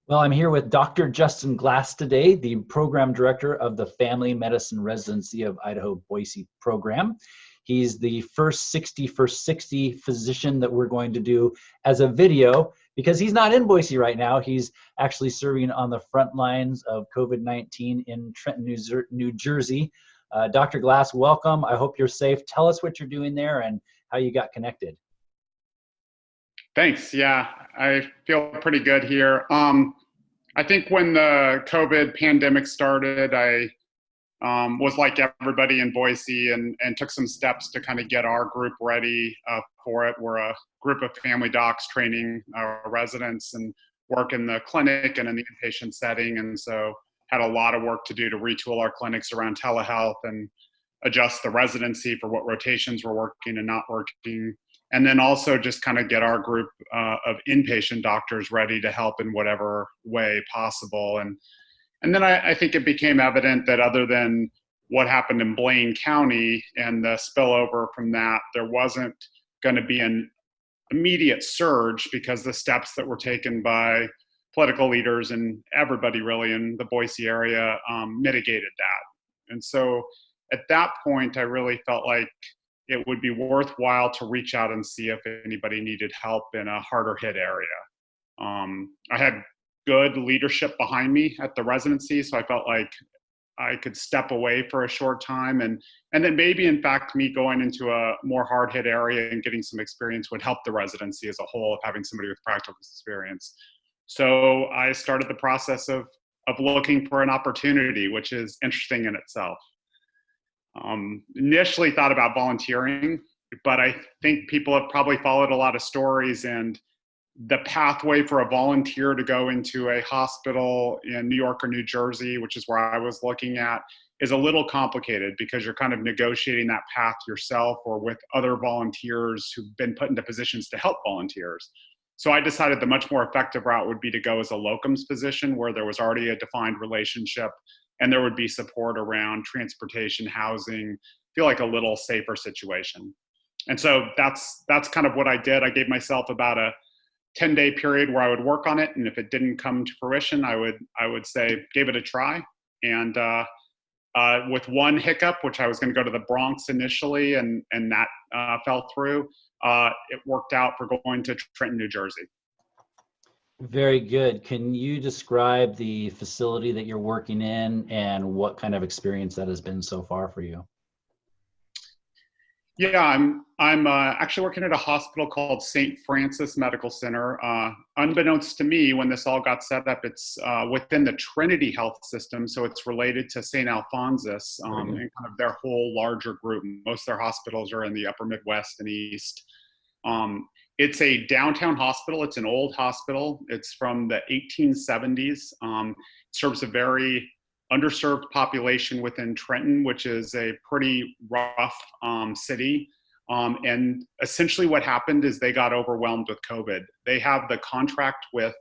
Well, I'm here with Dr. Justin Glass today, the program director of the Family Medicine Residency of Idaho Boise program. He's the first 60 for 60 physician that we're going to do as a video because he's not in Boise right now. He's actually serving on the front lines of COVID-19 in Trenton, New Jersey. Dr. Glass, welcome. I hope you're safe. Tell us what you're doing there and how you got connected. Thanks. Yeah, I feel pretty good here. I think when the COVID pandemic started, I was like everybody in Boise and took some steps to kind of get our group ready for it. We're a group of family docs training residents and work in the clinic and in the inpatient setting. And so had a lot of work to do to retool our clinics around telehealth and adjust the residency for what rotations were working and not working. And then also just kind of get our group of inpatient doctors ready to help in whatever way possible. And then I think it became evident that other than what happened in Blaine County and the spillover from that, there wasn't going to be an immediate surge because the steps that were taken by political leaders and everybody really in the Boise area mitigated that. And so at that point, I really felt like it would be worthwhile to reach out and see if anybody needed help in a harder hit area. I had good leadership behind me at the residency, so I felt like I could step away for a short time and then maybe in fact me going into a more hard hit area and getting some experience would help the residency as a whole of having somebody with practical experience. So I started the process of looking for an opportunity, which is interesting in itself. Initially thought about volunteering, but I think people have probably followed a lot of stories, and the pathway for a volunteer to go into a hospital in New York or New Jersey, which is where I was looking at, is a little complicated because you're kind of negotiating that path yourself or with other volunteers who've been put into positions to help volunteers. So I decided the much more effective route would be to go as a locums position where there was already a defined relationship and there would be support around transportation, housing, feel like a little safer situation. And so that's kind of what I did. I gave myself about a 10-day period where I would work on it. And if it didn't come to fruition, I would say, gave it a try. And with one hiccup, which I was going to go to the Bronx initially, and that fell through, it worked out for going to Trenton, New Jersey. Very good. Can you describe the facility that you're working in and what kind of experience that has been so far for you? Yeah, I'm actually working at a hospital called St. Francis Medical Center. Unbeknownst to me, when this all got set up, it's within the Trinity Health System, so it's related to St. Alphonsus and kind of their whole larger group. Most of their hospitals are in the upper Midwest and East. It's a downtown hospital. It's an old hospital. It's from the 1870s. It serves a very underserved population within Trenton, which is a pretty rough city. And essentially what happened is they got overwhelmed with COVID. They have the contract with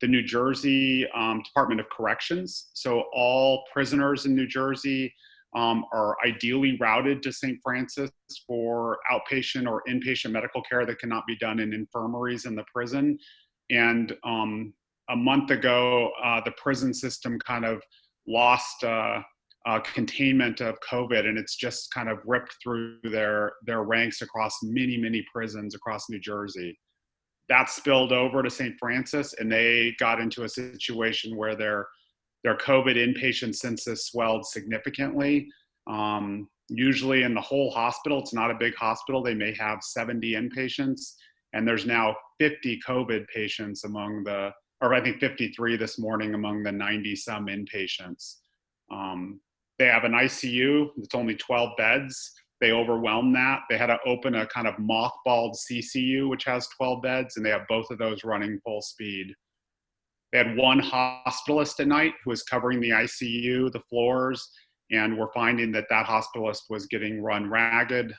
the New Jersey Department of Corrections. So all prisoners in New Jersey are ideally routed to St. Francis for outpatient or inpatient medical care that cannot be done in infirmaries in the prison. And a month ago, the prison system kind of lost containment of COVID, and it's just kind of ripped through their ranks across many prisons across New Jersey. That spilled over to St. Francis, and they got into a situation where their COVID inpatient census swelled significantly. Usually in the whole hospital, it's not a big hospital, they may have 70 inpatients, and there's now 50 COVID patients or I think 53 this morning among the 90 some inpatients. They have an ICU, it's only 12 beds. They overwhelmed that. They had to open a kind of mothballed CCU, which has 12 beds, and they have both of those running full speed. They had one hospitalist at night who was covering the ICU, the floors, and we're finding that hospitalist was getting run ragged,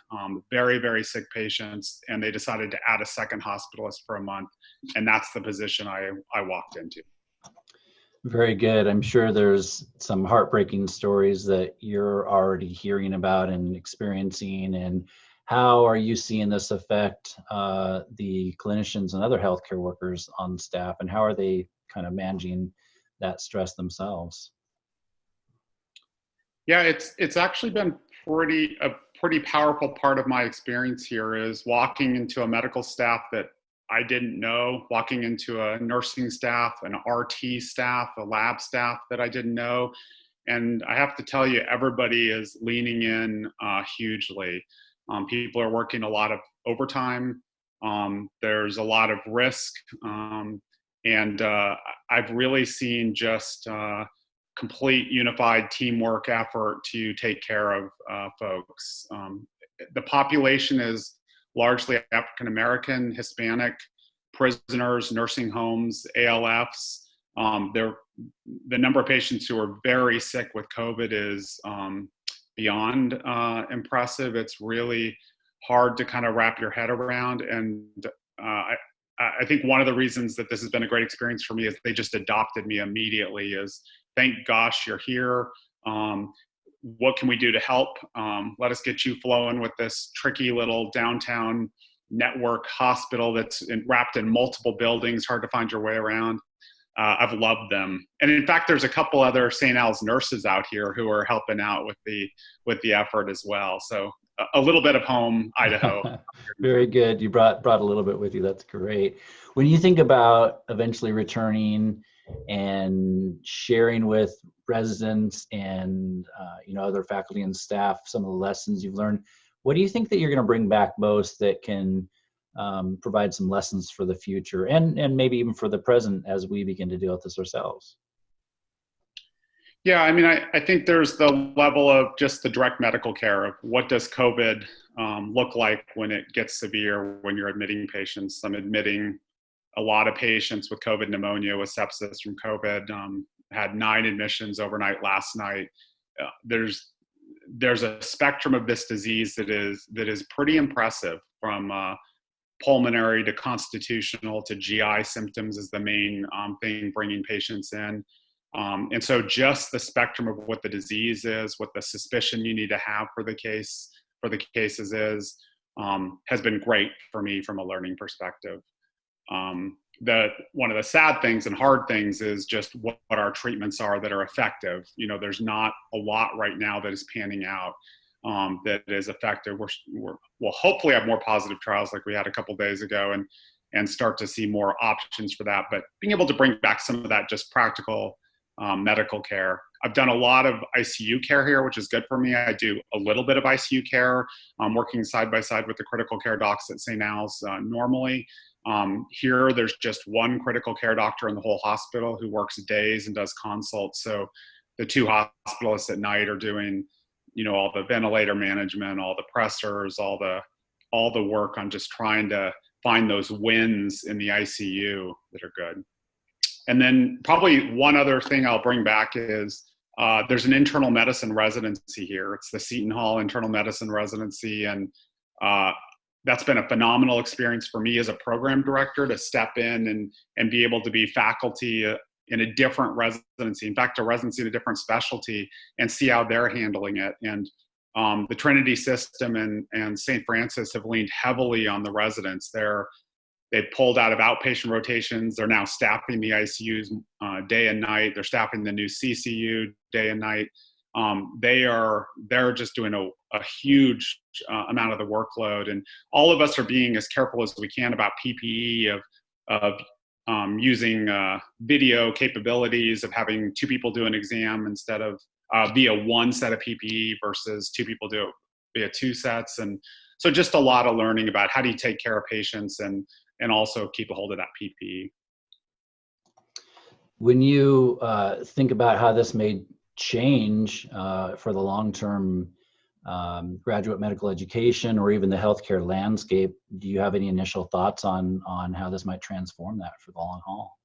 very sick patients, and they decided to add a second hospitalist for a month, and that's the position I walked into. Very good. I'm sure there's some heartbreaking stories that you're already hearing about and experiencing, and how are you seeing this affect the clinicians and other healthcare workers on staff, and how are they kind of managing that stress themselves? Yeah, it's actually been a pretty powerful part of my experience here is walking into a medical staff that I didn't know, walking into a nursing staff, an RT staff, a lab staff that I didn't know. And I have to tell you, everybody is leaning in hugely. People are working a lot of overtime. There's a lot of risk. And I've really seen just complete unified teamwork effort to take care of folks. The population is largely African American, Hispanic, prisoners, nursing homes, ALFs. The number of patients who are very sick with COVID is beyond impressive. It's really hard to kind of wrap your head around. And I think one of the reasons that this has been a great experience for me is they just adopted me immediately. Is thank gosh you're here. What can we do to help? Let us get you flowing with this tricky little downtown network hospital that's wrapped in multiple buildings, hard to find your way around. I've loved them. And in fact, there's a couple other St. Al's nurses out here who are helping out with the effort as well. So a little bit of home, Idaho. Very good. You brought a little bit with you. That's great. When you think about eventually returning and sharing with residents and other faculty and staff some of the lessons you've learned, what do you think that you're going to bring back most that can provide some lessons for the future and maybe even for the present as we begin to deal with this ourselves? Yeah, I mean, I think there's the level of just the direct medical care of what does COVID look like when it gets severe, when you're admitting patients. I'm admitting a lot of patients with COVID pneumonia, with sepsis from COVID. Had 9 admissions overnight last night. There's a spectrum of this disease that is pretty impressive, from pulmonary to constitutional to GI symptoms is the main thing bringing patients in. And so just the spectrum of what the disease is, what the suspicion you need to have for the cases is, has been great for me from a learning perspective. One of the sad things and hard things is just what our treatments are that are effective. There's not a lot right now that is panning out that is effective. We'll hopefully have more positive trials like we had a couple days ago and start to see more options for that. But being able to bring back some of that just practical medical care. I've done a lot of ICU care here, which is good for me. I do a little bit of ICU care, working side by side with the critical care docs at St. Al's normally. Here, there's just one critical care doctor in the whole hospital who works days and does consults. So the 2 hospitalists at night are doing, all the ventilator management, all the pressers, all the work on just trying to find those wins in the ICU that are good. And then probably one other thing I'll bring back is there's an internal medicine residency here. It's the Seton Hall Internal Medicine Residency. And that's been a phenomenal experience for me as a program director to step in and be able to be faculty in a different residency, in fact, a residency in a different specialty, and see how they're handling it. And the Trinity system and St. Francis have leaned heavily on the residents. They've pulled out of outpatient rotations. They're now staffing the ICUs day and night. They're staffing the new CCU day and night. They're just doing a huge amount of the workload, and all of us are being as careful as we can about PPE, of using video capabilities, of having 2 people do an exam instead of via 1 set of PPE versus 2 people do it via 2 sets. And so just a lot of learning about how do you take care of patients and also keep a hold of that PPE. When you think about how this may change for the long-term graduate medical education or even the healthcare landscape, do you have any initial thoughts on how this might transform that for the long haul?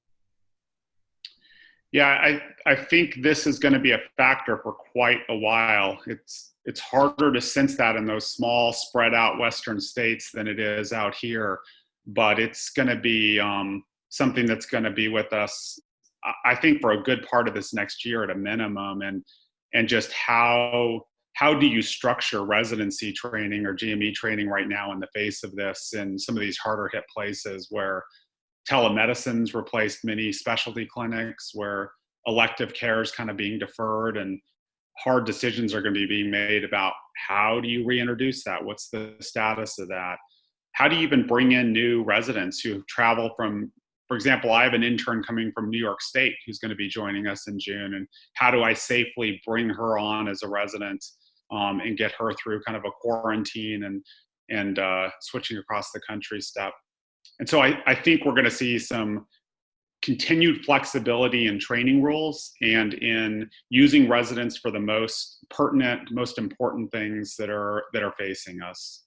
Yeah, I think this is going to be a factor for quite a while. It's harder to sense that in those small, spread out Western states than it is out here, but it's going to be something that's going to be with us, I think, for a good part of this next year at a minimum. And just how do you structure residency training or GME training right now in the face of this in some of these harder hit places where telemedicine's replaced many specialty clinics where elective care is kind of being deferred, and hard decisions are going to be being made about how do you reintroduce that? What's the status of that? How do you even bring in new residents who travel from, for example, I have an intern coming from New York State who's going to be joining us in June, and how do I safely bring her on as a resident and get her through kind of a quarantine and switching across the country step. And so I think we're going to see some continued flexibility in training rules and in using residents for the most pertinent, most important things that are facing us.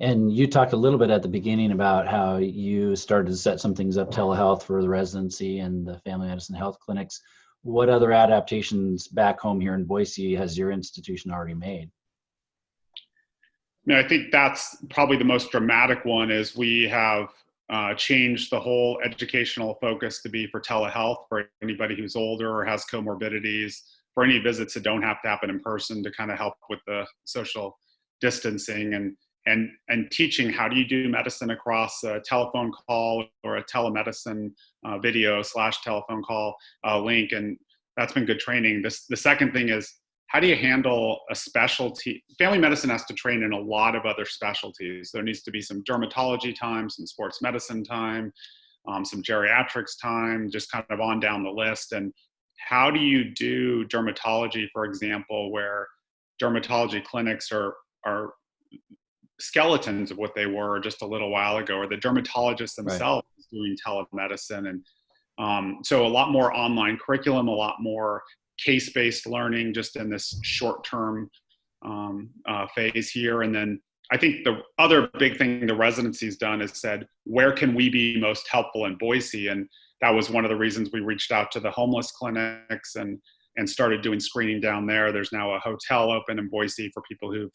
And you talked a little bit at the beginning about how you started to set some things up telehealth for the residency and the family medicine health clinics. What other adaptations back home here in Boise has your institution already made? I think that's probably the most dramatic one. Is we have changed the whole educational focus to be for telehealth for anybody who's older or has comorbidities, for any visits that don't have to happen in person, to kind of help with the social distancing and teaching how do you do medicine across a telephone call or a telemedicine video / telephone call link. And that's been good training. The second thing is, how do you handle a specialty? Family medicine has to train in a lot of other specialties. There needs to be some dermatology time, some sports medicine time, some geriatrics time, just kind of on down the list. And how do you do dermatology, for example, where dermatology clinics are skeletons of what they were just a little while ago, or the dermatologists themselves doing telemedicine. And so a lot more online curriculum, a lot more case-based learning just in this short-term phase here. And then I think the other big thing the residency's done is said, where can we be most helpful in Boise? And that was one of the reasons we reached out to the homeless clinics and started doing screening down there. There's now a hotel open in Boise for people who've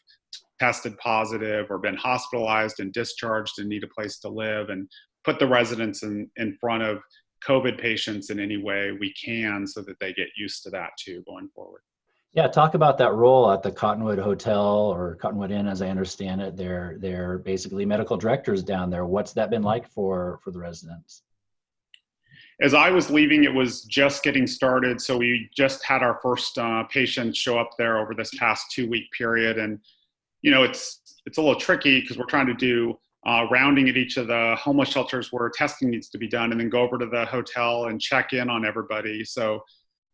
tested positive or been hospitalized and discharged and need a place to live, and put the residents in front of COVID patients in any way we can so that they get used to that too going forward. Yeah, talk about that role at the Cottonwood Hotel or Cottonwood Inn, as I understand it. They're basically medical directors down there. What's that been like for the residents? As I was leaving, it was just getting started. So we just had our first patient show up there over this past 2-week period. And, it's a little tricky because we're trying to do rounding at each of the homeless shelters where testing needs to be done, and then go over to the hotel and check in on everybody. So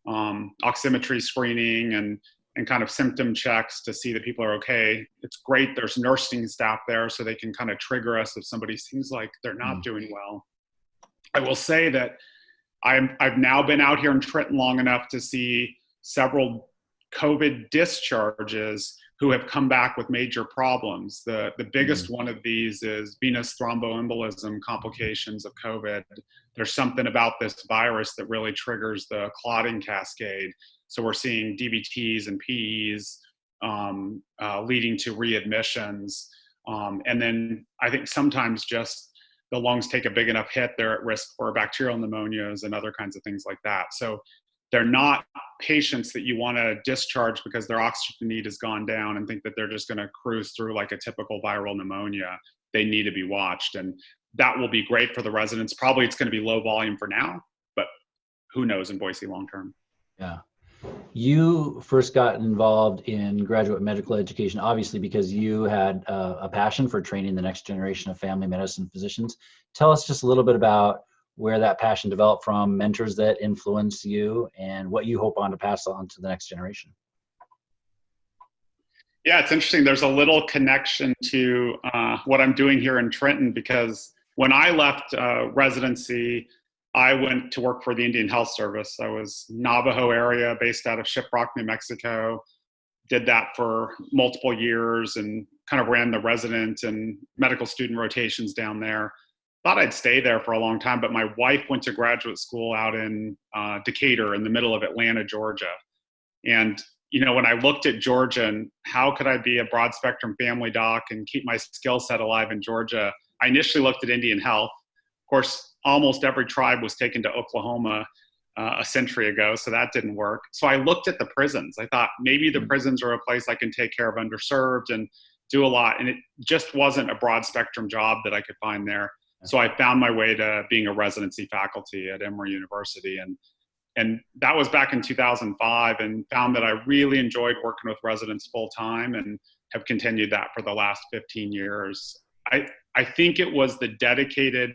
oximetry screening and kind of symptom checks to see that people are okay. It's great. There's nursing staff there so they can kind of trigger us if somebody seems like they're not doing well. I will say that I've now been out here in Trenton long enough to see several COVID discharges who have come back with major problems. The biggest one of these is venous thromboembolism complications of COVID. There's something about this virus that really triggers the clotting cascade. So we're seeing DVTs and PEs leading to readmissions. And then I think sometimes just the lungs take a big enough hit, they're at risk for bacterial pneumonias and other kinds of things like that. So they're not patients that you want to discharge because their oxygen need has gone down and think that they're just going to cruise through like a typical viral pneumonia. They need to be watched. And that will be great for the residents. Probably it's going to be low volume for now, but who knows in Boise long term. Yeah. You first got involved in graduate medical education, obviously, because you had a passion for training the next generation of family medicine physicians. Tell us just a little bit about where that passion developed from, mentors that influence you, and what you hope on to pass on to the next generation. Yeah, it's interesting. There's a little connection to what I'm doing here in Trenton, because when I left residency, I went to work for the Indian Health Service. I was Navajo area, based out of Shiprock, New Mexico. Did that for multiple years and kind of ran the resident and medical student rotations down there. Thought I'd stay there for a long time, but my wife went to graduate school out in Decatur in the middle of Atlanta, Georgia. And, when I looked at Georgia and how could I be a broad spectrum family doc and keep my skill set alive in Georgia, I initially looked at Indian Health. Of course, almost every tribe was taken to Oklahoma a century ago, so that didn't work. So I looked at the prisons. I thought maybe the prisons are a place I can take care of underserved and do a lot. And it just wasn't a broad spectrum job that I could find there. So I found my way to being a residency faculty at Emory University. And that was back in 2005, and found that I really enjoyed working with residents full time and have continued that for the last 15 years. I think it was the dedicated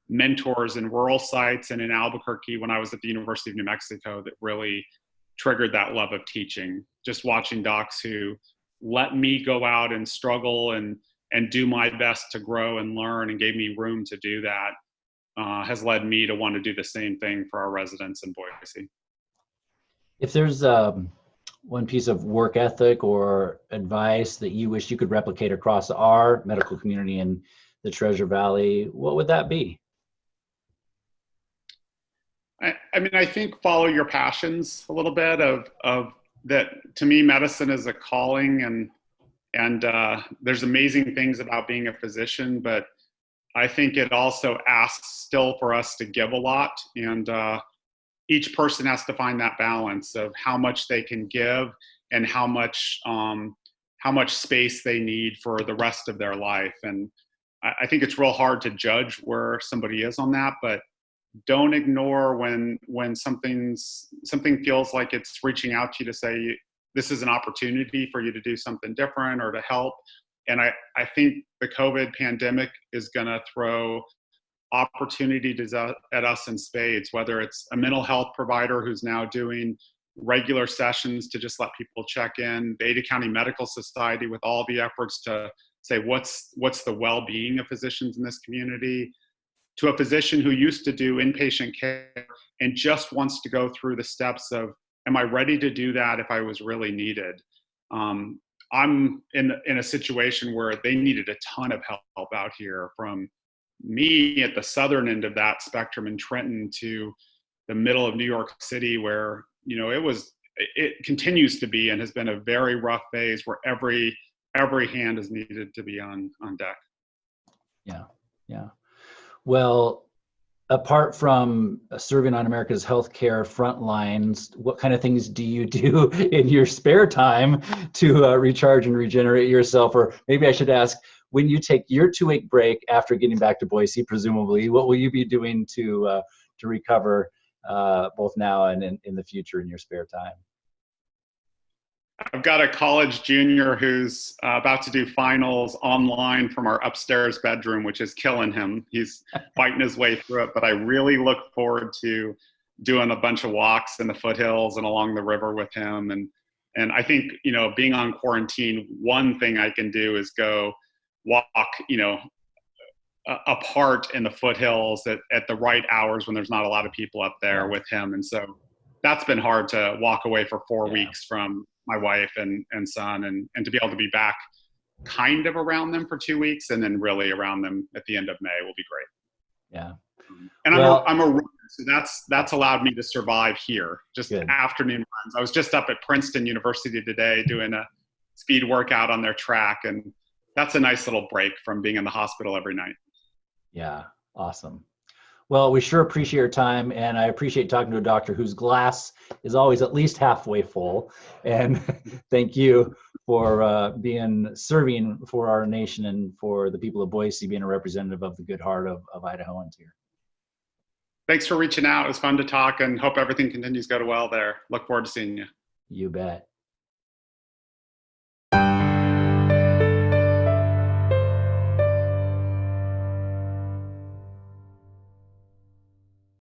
mentors in rural sites and in Albuquerque when I was at the University of New Mexico that really triggered that love of teaching. Just watching docs who let me go out and struggle and do my best to grow and learn and gave me room to do that has led me to want to do the same thing for our residents in Boise. If there's one piece of work ethic or advice that you wish you could replicate across our medical community in the Treasure Valley, what would that be? I mean, I think follow your passions a little bit of that. To me, medicine is a calling, and there's amazing things about being a physician, but I think it also asks still for us to give a lot, and each person has to find that balance of how much they can give and how much space they need for the rest of their life. And I think it's real hard to judge where somebody is on that, but don't ignore when something feels like it's reaching out to you to say, this is an opportunity for you to do something different or to help. And I think the COVID pandemic is going to throw opportunities at us in spades, whether it's a mental health provider who's now doing regular sessions to just let people check in, the Ada County Medical Society with all the efforts to say what's the well-being of physicians in this community, to a physician who used to do inpatient care and just wants to go through the steps of, am I ready to do that if I was really needed? I'm in a situation where they needed a ton of help out here, from me at the southern end of that spectrum in Trenton to the middle of New York City, where, you know, it continues to be and has been a very rough phase where every hand is needed to be on deck. Yeah. Well, apart from serving on America's healthcare front lines, what kind of things do you do in your spare time to recharge and regenerate yourself? Or maybe I should ask, when you take your 2-week break after getting back to Boise, presumably, what will you be doing to recover both now and in the future in your spare time? I've got a college junior who's about to do finals online from our upstairs bedroom, which is killing him. He's fighting his way through it, but I really look forward to doing a bunch of walks in the foothills and along the river with him. And I think, you know, being on quarantine, one thing I can do is go walk, you know, apart in the foothills at the right hours when there's not a lot of people up there with him. And so that's been hard to walk away for 4 weeks from my wife and son, and to be able to be back kind of around them for 2 weeks and then really around them at the end of May will be great. Yeah. And I'm a runner, so that's allowed me to survive here. Just afternoon runs. I was just up at Princeton University today doing a speed workout on their track, and that's a nice little break from being in the hospital every night. Yeah, awesome. Well, we sure appreciate your time, and I appreciate talking to a doctor whose glass is always at least halfway full. And thank you for serving for our nation and for the people of Boise, being a representative of the good heart of Idahoans here. Thanks for reaching out. It was fun to talk, and hope everything continues to go well there. Look forward to seeing you. You bet.